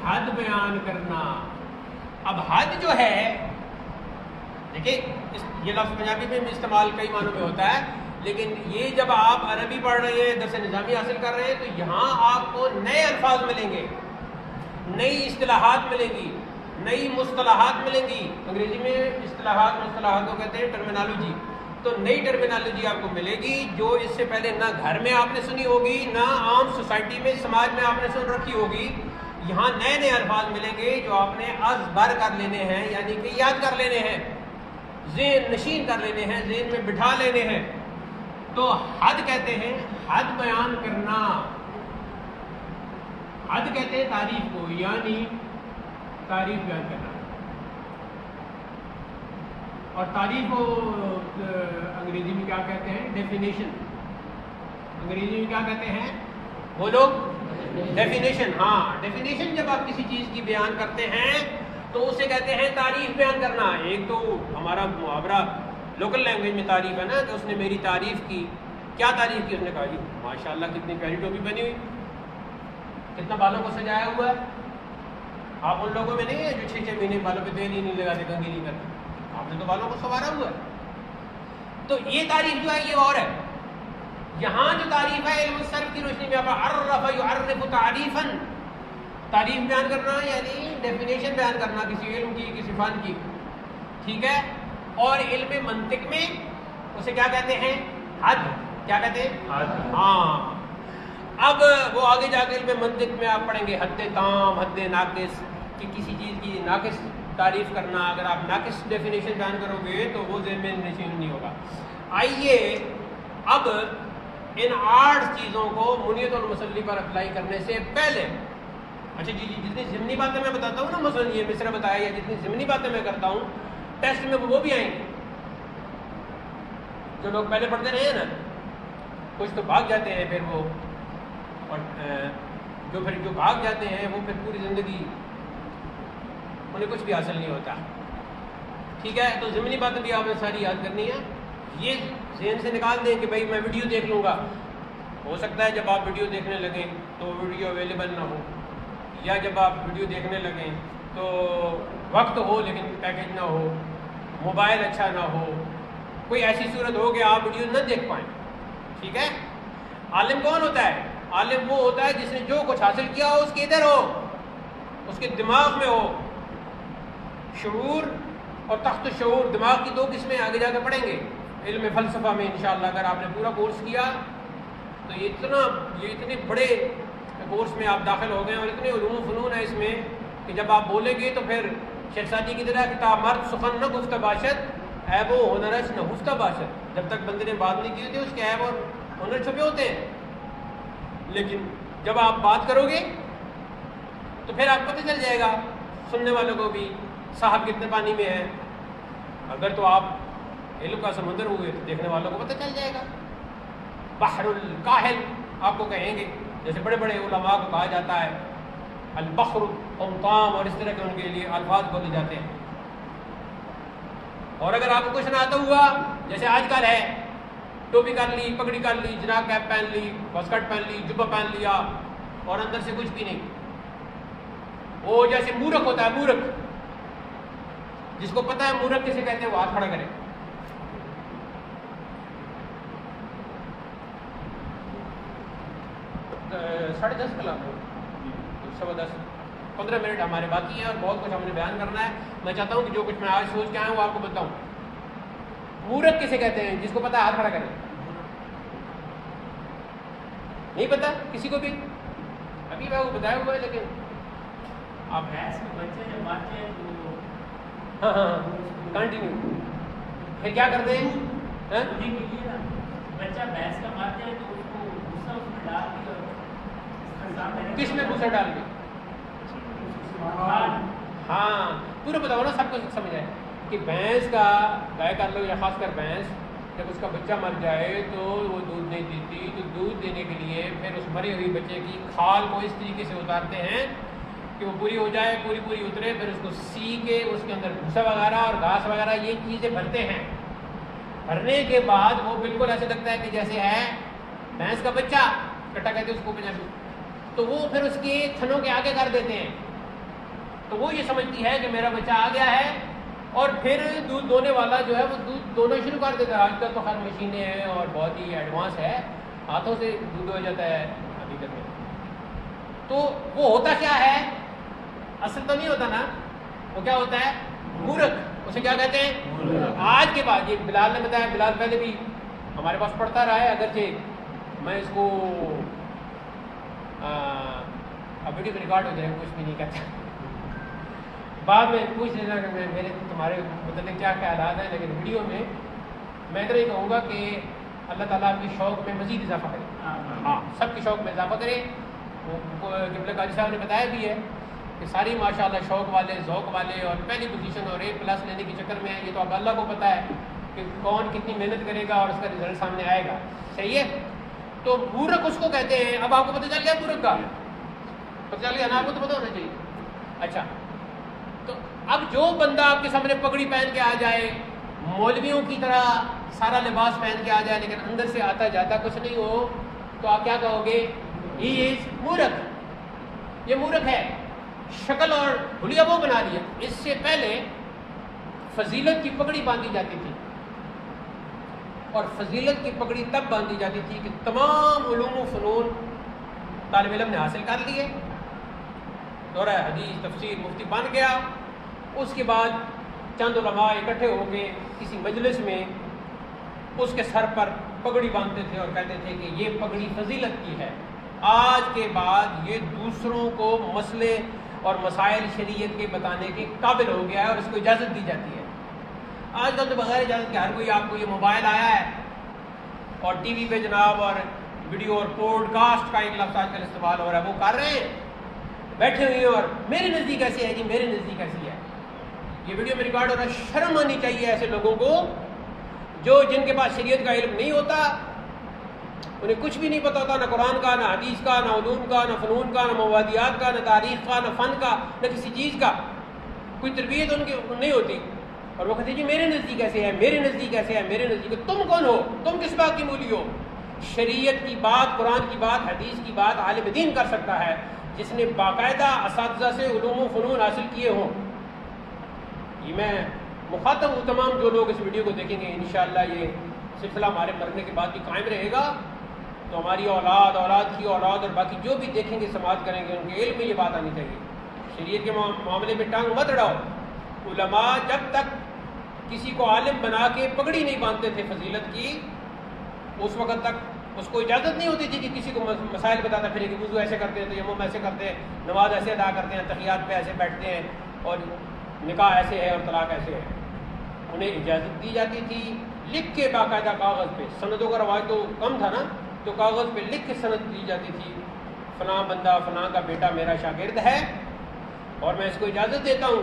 حد بیان کرنا. اب حد جو ہے، دیکھیں یہ لفظ پنجابی میں بھی استعمال کئی معنوں میں ہوتا ہے، لیکن یہ جب آپ عربی پڑھ رہے ہیں، درس نظامی حاصل کر رہے ہیں، تو یہاں آپ کو نئے الفاظ ملیں گے، نئی اصطلاحات ملیں گی، نئی مصطلحات ملیں گی. انگریزی میں اصطلاحات، مصطلحات کو کہتے ہیں ٹرمینالوجی. تو نئی ٹرمینالوجی آپ کو ملے گی جو اس سے پہلے نہ گھر میں آپ نے سنی ہوگی، نہ عام سوسائٹی میں، سماج میں آپ نے سن رکھی ہوگی. یہاں نئے نئے الفاظ ملیں گے جو آپ نے ازبر کر لینے ہیں، یعنی کہ یاد کر لینے ہیں، ذہن نشین کر لینے ہیں، ذہن میں بٹھا لینے ہیں. تو حد کہتے ہیں حد بیان کرنا. حد کہتے ہیں تعریف کو، یعنی تعریف بیان کرنا. اور تعریف کو انگریزی میں کیا کہتے ہیں؟ ڈیفینیشن. انگریزی میں کیا کہتے ہیں وہ لوگ؟ ڈیفینیشن. ہاں، ڈیفینیشن جب آپ کسی چیز کی بیان کرتے ہیں تو اسے کہتے ہیں تعریف بیان کرنا. ایک تو ہمارا محاورہ لوکل لینگویج میں تعریف ہے نا، کہ اس نے میری تعریف کی. کیا تعریف کی؟ اس نے کہا جی ماشاءاللہ کتنی پیاری ٹوپی بنی ہوئی، کتنا بالوں کو سجایا ہوا ہے. آپ ان لوگوں میں نہیں ہے جو 6 مہینے بالوں پہ تیل ہی نہیں لگاتے، کنگھی نہیں کرتے. آپ نے تو بالوں کو سنوارا ہوا ہے. تو یہ تعریف جو ہے یہ اور ہے. یہاں جو تعریف ہے علم الصرف کی روشنی میں عرف یعرف تعریفاً، تعریف بیان کرنا یعنی ڈیفینیشن بیان کرنا کسی علم کی، کسی فن کی، ٹھیک ہے. اور علم منطق میں اسے کیا کہتے ہیں؟ حد. کیا کہتے ہیں؟ حد. ہاں. اب وہ آگے جا کے علم منطق میں آپ پڑھیں گے حد تام، حد ناقص، کہ کسی چیز کی ناقص تعریف کرنا. اگر آپ ناقص ڈیفینیشن بیان کرو گے تو وہ ذہن میں نشین نہیں ہوگا. آئیے اب ان 8 چیزوں کو منیت اور مسلی پر اپلائی کرنے سے پہلے، اچھا جی جتنی ضمنی باتیں میں بتاتا ہوں نا، مثلا یہ مصرع بتایا یا جتنی ضمنی باتیں میں کرتا ہوں ٹیسٹ میں وہ بھی آئیں گے. جو لوگ پہلے پڑھتے رہے ہیں نا، کچھ تو بھاگ جاتے ہیں پھر وہ، اور جو بھاگ جاتے ہیں وہ پھر پوری زندگی انہیں کچھ بھی حاصل نہیں ہوتا. ٹھیک ہے، تو ضمنی باتیں بھی آپ نے ساری یاد کرنی ہے. یہ ذہن سے نکال دیں کہ بھائی میں ویڈیو دیکھ لوں گا. ہو سکتا ہے جب آپ ویڈیو دیکھنے لگیں تو ویڈیو اویلیبل نہ ہو، یا جب آپ ویڈیو دیکھنے لگیں تو وقت ہو لیکن پیکج نہ ہو، موبائل اچھا نہ ہو، کوئی ایسی صورت ہو کہ آپ ویڈیو نہ دیکھ پائیں. ٹھیک ہے. عالم کون ہوتا ہے؟ عالم وہ ہوتا ہے جس نے جو کچھ حاصل کیا ہو اس کے ادھر ہو، اس کے دماغ میں ہو. شعور اور تخت شعور، دماغ کی 2 قسمیں آگے جا کے پڑھیں گے علم فلسفہ میں انشاءاللہ. اگر آپ نے پورا کورس کیا تو یہ اتنے بڑے کورس میں آپ داخل ہو گئے اور اتنے علوم و فنون ہے اس میں کہ جب آپ بولیں گے تو پھر شیخ سعدی کی طرح کتاب مرد سخن نہ گفتہ باشد عیب و ہنرش نہ گفتہ باشد. جب تک بندے نے بات نہیں کی ہوتی اس کے عیب اور ہنر چھپے ہوتے ہیں، لیکن جب آپ بات کرو گے تو پھر آپ پتہ چل جائے گا سننے والوں کو بھی صاحب کتنے پانی میں ہے. اگر تو آپ علم کا سمندر ہوئے تو دیکھنے والوں کو پتہ چل جائے گا. بحر الکاہل آپ کو کہیں گے، جیسے بڑے بڑے علماء کو کہا جاتا ہے البحر قمطام، اور اس طرح کے ان کے لیے الفاظ بولے جاتے ہیں. اور اگر آپ کو کچھ نہ آتا ہوا، جیسے آج کل ہے، ٹوپی کر لی، پگڑی کر لی، جناب کیپ پہن لی، واسکٹ پہن لی، جبہ پہن لیا اور اندر سے کچھ بھی نہیں، وہ جیسے مورخ ہوتا ہے. مورخ جس کو پتہ ہے مورخ کسے کہتے ہیں وہ ہاتھ کھڑا کرے. ساڑھے 10 کلاس 10:15 15 منٹ ہمارے باقی ہیں اور بہت کچھ ہم نے بیان کرنا ہے. میں چاہتا ہوں کہ جو کچھ میں آج سوچ کے آیا ہوں وہ آپ کو بتاؤں. مورخ کسے کہتے ہیں؟ جس کو پتہ ہے ہاتھ کھڑا کرے. نہیں پتہ کسی کو بھی؟ ابھی میں وہ بتایا ہوا ہے لیکن آپ بچے جب مارتے ہیں تو ہاں کنٹینیو پھر کیا کرتے ہیں؟ بچہ بھینس کا مارتے ہیں تو اس کو غصہ اس میں ڈال کے کس میں غصہ ڈال کے؟ ہاں پورا بتاؤ نا، سب کچھ سمجھ آئے کہ بھینس کا، گائے کر لو یا خاص کر بھینس، جب اس کا بچہ مر جائے تو وہ دودھ نہیں دیتی، تو دودھ دینے کے لیے پھر اس مرے ہوئی بچے کی کھال کو اس طریقے سے اتارتے ہیں کہ وہ پوری ہو جائے، پوری اترے، پھر اس کو سی کے اس کے اندر بھوسا وغیرہ اور گھاس وغیرہ یہ چیزیں بھرتے ہیں. بھرنے کے بعد وہ بالکل ایسے لگتا ہے کہ جیسے ہے بھینس کا بچہ، کٹا کہتے ہیں اس کو پنجابی. تو وہ پھر اس کے تھنوں کے آگے کر دیتے ہیں، تو وہ یہ سمجھتی ہے کہ میرا بچہ آ گیا ہے، اور پھر دودھ دونے والا جو ہے وہ دودھ دونا شروع کر دیتا ہے. آج کل تو خیر مشینیں ہیں اور بہت ہی ایڈوانس ہے، ہاتھوں سے دودھ ہو جاتا ہے حقیقت میں. تو وہ ہوتا کیا ہے؟ اصل تو نہیں ہوتا نا، وہ کیا ہوتا ہے؟ مورخ. اسے کیا کہتے ہیں؟ آج کے بعد یہ بلال نے بتایا، بلال پہلے بھی ہمارے پاس پڑھتا رہا ہے، اگرچہ میں اس کو اب ویڈیو ریکارڈ ہو جائے کچھ بھی نہیں کہتا، بعد میں پوچھ لینا کہ میرے تمہارے متعلق کیا خیالات ہیں. لیکن ویڈیو میں میں اتنا ہی کہوں گا کہ اللہ تعالیٰ آپ کی شوق میں مزید اضافہ کرے. ہاں سب کی شوق میں اضافہ کرے. قبلہ قاضی صاحب نے بتایا بھی ہے کہ ساری ماشاءاللہ شوق والے، ذوق والے اور پہلی پوزیشن اور A+ لینے کے چکر میں ہیں. یہ تو اب اللہ کو پتہ ہے کہ کون کتنی محنت کرے گا اور اس کا رزلٹ سامنے آئے گا. صحیح ہے. تو مورخ اس کو کہتے ہیں. اب آپ کو پتہ چل گیا مورخ کا؟ پتہ چل گیا نا؟ آپ کو تو پتہ ہونا چاہیے. اچھا، تو اب جو بندہ آپ کے سامنے پگڑی پہن کے آ جائے، مولویوں کی طرح سارا لباس پہن کے آ جائے، لیکن اندر سے آتا جاتا کچھ نہیں ہو، تو آپ کیا کہو گے؟ ہی از مورخ. یہ مورخ ہے. شکل اور حلیہ وہ بنا لیا. اس سے پہلے فضیلت کی پگڑی باندھی جاتی تھی، اور فضیلت کی پگڑی تب باندھی جاتی تھی کہ تمام علوم و فنون طالب علم نے حاصل کر لیے، دورہ حدیث تفسیر مفتی بن گیا، اس کے بعد چند علماء اکٹھے ہو کے کسی مجلس میں اس کے سر پر پگڑی باندھتے تھے اور کہتے تھے کہ یہ پگڑی فضیلت کی ہے، آج کے بعد یہ دوسروں کو مسئلے اور مسائل شریعت کے بتانے کے قابل ہو گیا ہے اور اس کو اجازت دی جاتی ہے۔ آج کل تو بغیر اجازت کے ہر کوئی، آپ کو یہ موبائل آیا ہے اور ٹی وی پہ جناب اور ویڈیو اور پوڈ کاسٹ کا ایک لفظ آج کل استعمال ہو رہا ہے، وہ کر رہے ہیں بیٹھے ہوئے ہیں اور میرے نزدیک ایسے ہے جی، میرے نزدیک ایسی ہے، یہ ویڈیو میں ریکارڈ ہو رہا ہے۔ شرم آنی چاہیے ایسے لوگوں کو جو جن کے پاس شریعت کا علم نہیں ہوتا، انہیں کچھ بھی نہیں پتا ہوتا، نہ قرآن کا، نہ حدیث کا، نہ علوم کا، نہ فنون کا، نہ موادیات کا، نہ تاریخ کا، نہ فن کا، نہ کسی چیز کا کوئی تربیت ان کی نہیں ہوتی، اور وہ کہتے ہیں جی میرے نزدیک ایسے ہے، میرے نزدیک ایسے ہے، میرے نزدیک۔ تم کون ہو؟ تم کس بات کی مولی ہو؟ شریعت کی بات، قرآن کی بات، حدیث کی بات عالم دین کر سکتا ہے جس نے باقاعدہ اساتذہ سے علوم و فنون حاصل کیے ہوں۔ یہ میں مخاطب ہوں تمام جو لوگ اس ویڈیو کو دیکھیں گے، انشاءاللہ یہ سلسلہ ہمارے مرنے کے بعد بھی قائم رہے گا، تو ہماری اولاد، اولاد کی اولاد اور باقی جو بھی دیکھیں گے سماعت کریں گے، ان کے علم میں یہ بات آنی چاہیے۔ شریعت کے معاملے میں ٹانگ مت اڑاؤ۔ علماء جب تک کسی کو عالم بنا کے پگڑی نہیں باندھتے تھے فضیلت کی، اس وقت تک اس کو اجازت نہیں ہوتی تھی کہ کسی کو مسائل بتاتا پھرے کہ وضو ایسے کرتے ہیں، تیمم ایسے کرتے ہیں، نماز ایسے ادا کرتے ہیں، تحیات پہ ایسے بیٹھتے ہیں، اور نکاح ایسے ہے اور طلاق ایسے ہے۔ انہیں اجازت دی جاتی تھی لکھ کے، باقاعدہ کاغذ پہ، سندوں کا رواج تو کم تھا نا، تو کاغذ پہ لکھ کے سند دی جاتی تھی، فلاں بندہ فلاں کا بیٹا میرا شاگرد ہے اور میں اس کو اجازت دیتا ہوں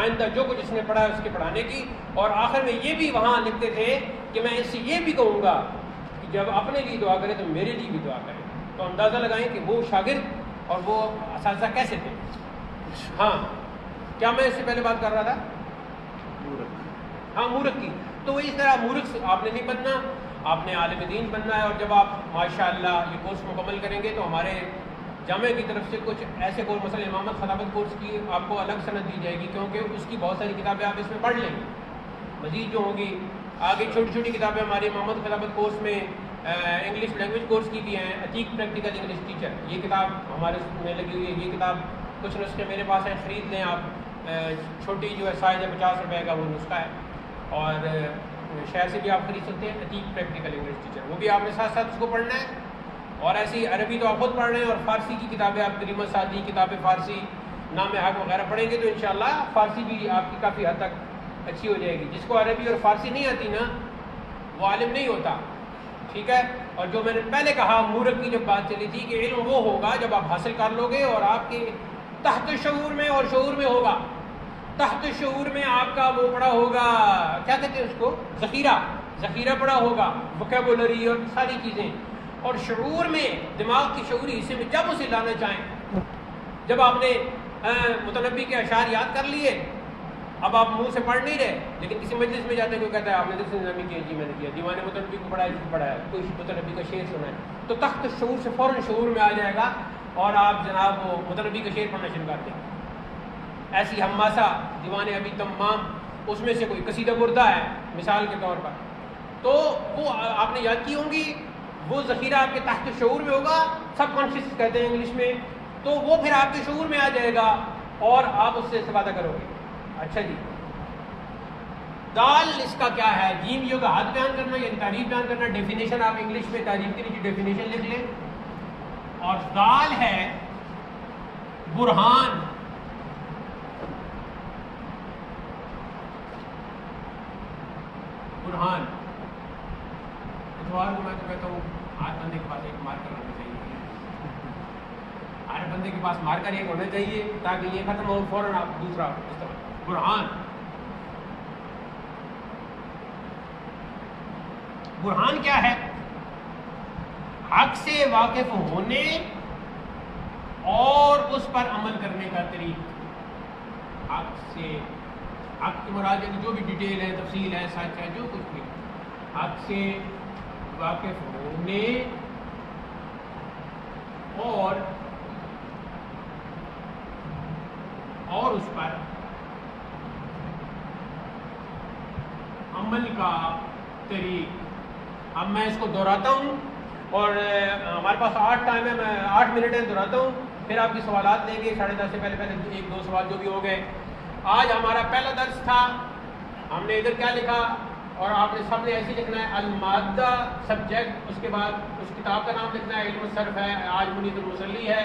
آئندہ جو کچھ اس نے پڑھا ہے اس کے پڑھانے کی، اور آخر میں یہ بھی وہاں لکھتے تھے کہ میں اس سے یہ بھی کہوں گا کہ جب اپنے لیے دعا کرے تو میرے لیے بھی دعا کرے۔ تو اندازہ لگائیں کہ وہ شاگرد اور وہ اساتذہ کیسے تھے۔ ہاں، کیا میں اس سے پہلے بات کر رہا تھا؟ ہاں، مورخ کی۔ تو اس طرح مورخ آپ نے نہیں بننا، آپ نے عالم دین بننا ہے، اور جب آپ ماشاءاللہ یہ کورس مکمل کریں گے تو ہمارے جامعہ کی طرف سے کچھ ایسے کورس، مثلا امامت خطابت کورس کی آپ کو الگ سند دی جائے گی، کیونکہ اس کی بہت ساری کتابیں آپ اس میں پڑھ لیں گے۔ مزید جو ہوں گی آگے چھوٹی چھوٹی کتابیں ہماری امامت خطابت کورس میں انگلش لینگویج کورس کی بھی ہیں، عتیق پریکٹیکل انگلش ٹیچر، یہ کتاب ہمارے میں لگی ہوئی ہے۔ یہ کتاب کچھ نسخے میرے پاس ہیں، خرید لیں آپ، چھوٹی جو ہے سائز ہے 50 روپے کا وہ نسخہ ہے، اور شہر سے بھی آپ خرید سکتے ہیں، عتیق پریکٹیکل انگلش ٹیچر، وہ بھی آپ نے ساتھ ساتھ اس کو پڑھنا ہے۔ اور ایسی عربی تو آپ خود پڑھ رہے ہیں، اور فارسی کی کتابیں آپ کریمہ سعدی، کتاب فارسی، نام حق وغیرہ پڑھیں گے تو انشاءاللہ فارسی بھی آپ کی کافی حد تک اچھی ہو جائے گی۔ جس کو عربی اور فارسی نہیں آتی نا، وہ عالم نہیں ہوتا، ٹھیک ہے۔ اور جو میں نے پہلے کہا، مورخ کی جب بات چلی تھی کہ علم وہ ہوگا جب آپ حاصل کر لو گے اور آپ کے تحت شعور میں اور شعور میں ہوگا۔ تحت شعور میں آپ کا وہ پڑا ہوگا، کیا کہتے ہیں اس کو، ذخیرہ پڑا ہوگا، ووکیبولری اور ساری چیزیں، اور شعور میں دماغ کی شعوری حصے میں جب اسے لانا چاہیں، جب آپ نے متنبی کے اشعار یاد کر لیے، اب آپ منہ سے پڑھ نہیں رہے، لیکن کسی مجلس میں جاتے ہیں کوئی کہتا ہے آپ نے درس نظامی کیا، جی میں نے کیا، دیوان متنبی کو پڑھایا، کوئی متنبی کا شعر سنا ہے، تو تخت شعور سے فوراً شعور میں آ جائے گا اور آپ جناب وہ متنبی کا شعر پڑھنا شروع کر دیں۔ ایسی حماسہ دیوان ابی تمام، اس میں سے کوئی قصیدہ مردہ ہے مثال کے طور پر، تو وہ آپ نے یاد کی ہوں گی، وہ ذخیرہ آپ کے تحت شعور میں ہوگا، سب کانشیس کہتے ہیں انگلش میں، تو وہ پھر آپ کے شعور میں آ جائے گا اور آپ اس سے استفادہ کرو گے۔ اچھا جی، دال اس کا کیا ہے؟ جیم یو کا ہاتھ بیان کرنا یا تعریف بیان کرنا۔ ڈیفینیشن آپ انگلش میں تعریف کے نیچے ڈیفینیشن لکھ لیں، اور دال ہے برہان، برہان۔ اتوار کو میں تو کہتا ہوں ہر بندے کے پاس ایک مارکر ہونا چاہیے، ہر بندے کے پاس مارکر ایک ہونا چاہیے تاکہ یہ ختم ہو فوراً آپ دوسرا استعمال۔ برہان، برہان کیا ہے؟ حق سے واقف ہونے اور اس پر عمل کرنے کا طریق۔ حق سے، حق کی مراد ہے جو بھی ڈیٹیل ہے، تفصیل ہے، سچ ہے، جو کچھ بھی، حق سے واقف ہونے اور اس پر عمل کا طریق۔ اب میں اس کو دہراتا ہوں، اور ہمارے پاس 8 ٹائم ہے، میں 8 منٹ ہے، دہراتا ہوں۔ پھر آپ کے سوالات لیں گے 10:30 سے پہلے 1-2 سوال جو بھی ہو گئے. آج ہمارا پہلا درس تھا. ہم نے ادھر کیا لکھا اور آپ نے سب نے ایسے لکھنا ہے المادہ سبجیکٹ, اس کے بعد اس کتاب کا نام لکھنا ہے, علم الصرف ہے, آج منید المصلی ہے,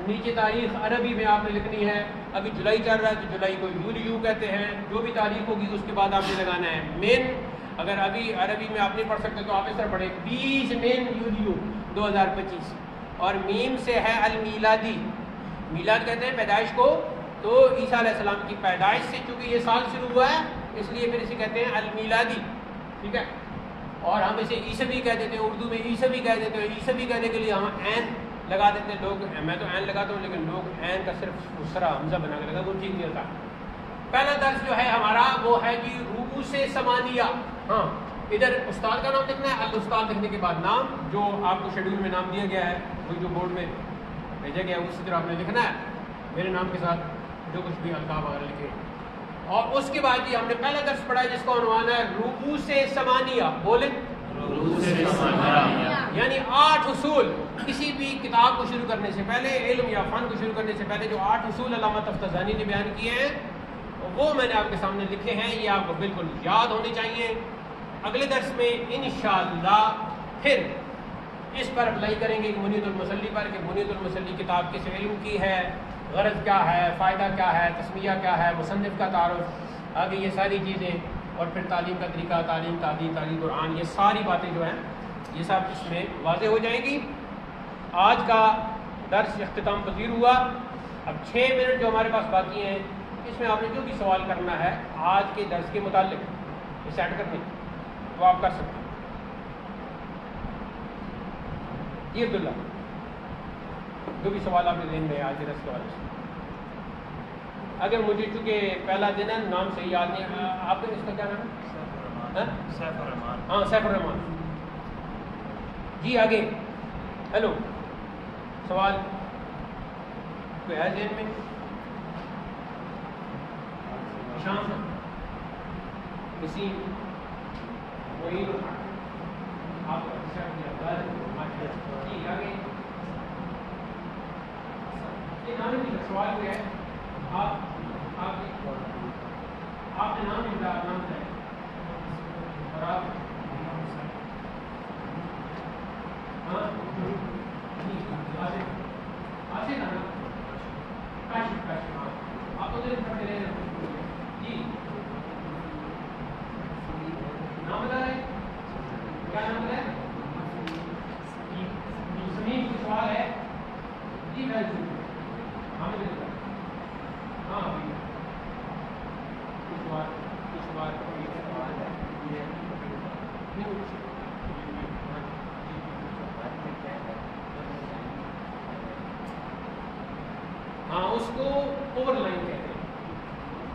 نیچے تاریخ عربی میں آپ نے لکھنی ہے. ابھی جولائی چل رہا ہے تو جولائی کو یولیو کہتے ہیں, جو بھی تاریخ ہوگی اس کے بعد آپ نے لگانا ہے مین. اگر ابھی عربی میں آپ نہیں پڑھ سکتے تو آپ اس طرح پڑھیں 20 مین یولیو 2025. اور میم سے ہے المیلادی, میلاد کہتے ہیں پیدائش کو, تو عیسیٰ علیہ السلام کی پیدائش سے چونکہ یہ سال شروع ہوا ہے اس لیے پھر اسے کہتے ہیں المیلادی, ٹھیک ہے. اور ہم اسے عیسوی کہہ دیتے ہیں, اردو میں عیسوی کہہ دیتے ہیں. عیسوی کہنے کے لیے ہم عین لگا دیتے ہیں لوگ, میں تو عین لگاتا ہوں لیکن لوگ عین کا صرف دوسرا حمزہ بنا کے لگا, وہ ٹھیک نہیں ہوتا. پہلا درس جو ہے ہمارا وہ ہے جی رؤوس ثمانیہ. ہاں ادھر استاد کا نام لکھنا ہے, الاستاد لکھنے کے بعد نام جو آپ کو شیڈول میں نام دیا گیا ہے, وہ جو بورڈ میں بھیجا گیا ہے اسی طرح آپ نے لکھنا ہے میرے نام کے ساتھ جو کچھ بھی القاب وغیرہ لکھے. اور اس کے بعد جی ہم نے پہلا درس پڑھا ہے جس کا عنوان ہے رؤوس ثمانیہ. بولیں یعنی 8 اصول. کسی بھی کتاب کو شروع کرنے سے پہلے, علم یا فن کو شروع کرنے سے پہلے جو 8 اصول علامہ تفتزانی نے بیان کیے ہیں وہ میں نے آپ کے سامنے لکھے ہیں. یہ آپ کو بالکل یاد ہونے چاہیے. اگلے درس میں انشاءاللہ پھر اس پر اپلائی کریں گے کہ منید المصلی پر, کہ منید المصلی کتاب کس علم کی ہے, غرض کیا ہے, فائدہ کیا ہے, تسمیہ کیا ہے, مصنف کا تعارف, آگے یہ ساری چیزیں, اور پھر تعلیم کا طریقہ, تعلیم تعلیم قرآن, یہ ساری باتیں جو ہیں یہ سب اس میں واضح ہو جائیں گی. آج کا درس اختتام پذیر ہوا. اب 6 منٹ جو ہمارے پاس باقی ہیں اس میں آپ نے جو بھی سوال کرنا ہے آج کے درس کے متعلق یہ سیٹ کرنے وہ آپ کر سکتے ہیں. یہ عبداللہ جو بھی سوال آپ کے ذہن میں ہے آج کے درس کے حوالے سے. اگر مجھے چونکہ پہلا دن ہے نام صحیح یاد نہیں, آپ کا اس کا کیا نام ہے؟ سیف الرحمان. ہاں سیف الرحمان جی. آگے ہیلو, سوال کوئی ہے ذہن میں؟ شام کسی کوئی آپ جی آگے یہ نام نہیں سوال کیا ہے, آپ نے نام نہیں بتایا, نام ہے اور آپ ہاں آصف نا کاشف ہاں آپ ادھر پڑھتے رہے جی. نام بتا رہے کیا نام ہے؟ سمیم کو سوال ہے جی. میں ہاں ہاں اس کو اوور لائن کہتے ہیں.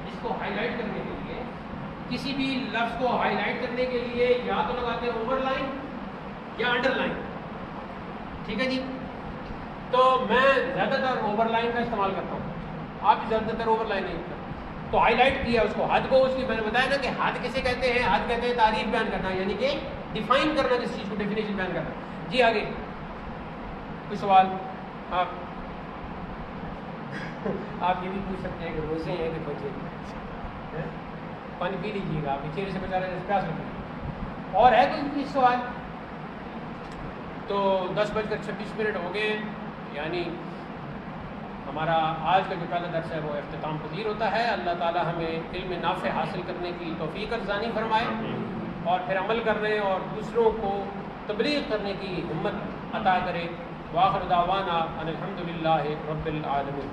اس کو ہائی لائٹ کرنے کے لیے, کسی بھی لفظ کو ہائی لائٹ کرنے کے لیے یا تو لگاتے ہیں اوور لائن یا انڈر لائن, ٹھیک ہے جی. تو میں زیادہ تر اوور لائن کا استعمال کرتا ہوں, آپ بھی زیادہ تر اوور لائن نہیں کرتے. تو ہائی لائٹ کیا اس کو, حد کو, اس کی میں نے بتایا نا کہ حد کسے کہتے ہیں, حد کہتے ہیں تعریف بیان کرنا, یعنی کہ ڈیفائن کرنا جس چیز کو, ڈیفینیشن بیان کرنا. جی آگے کوئی سوال؟ آپ یہ بھی پوچھ سکتے ہیں کہ روزے ہیں کہ بچے, پانی پی لیجیے گا, آپ چہرے سے بچا رہے ہیں, پیاس لگے. اور ہے کوئی سوال؟ تو 10:26 ہو گئے, یعنی ہمارا آج کا جو پہلا درس ہے وہ اختتام پذیر ہوتا ہے. اللہ تعالی ہمیں علم نافع حاصل کرنے کی توفیق ارزانی فرمائے اور پھر عمل کرنے اور دوسروں کو تبلیغ کرنے کی ہمت عطا کرے. وآخر دعوانا ان الحمد للہ رب العالمین.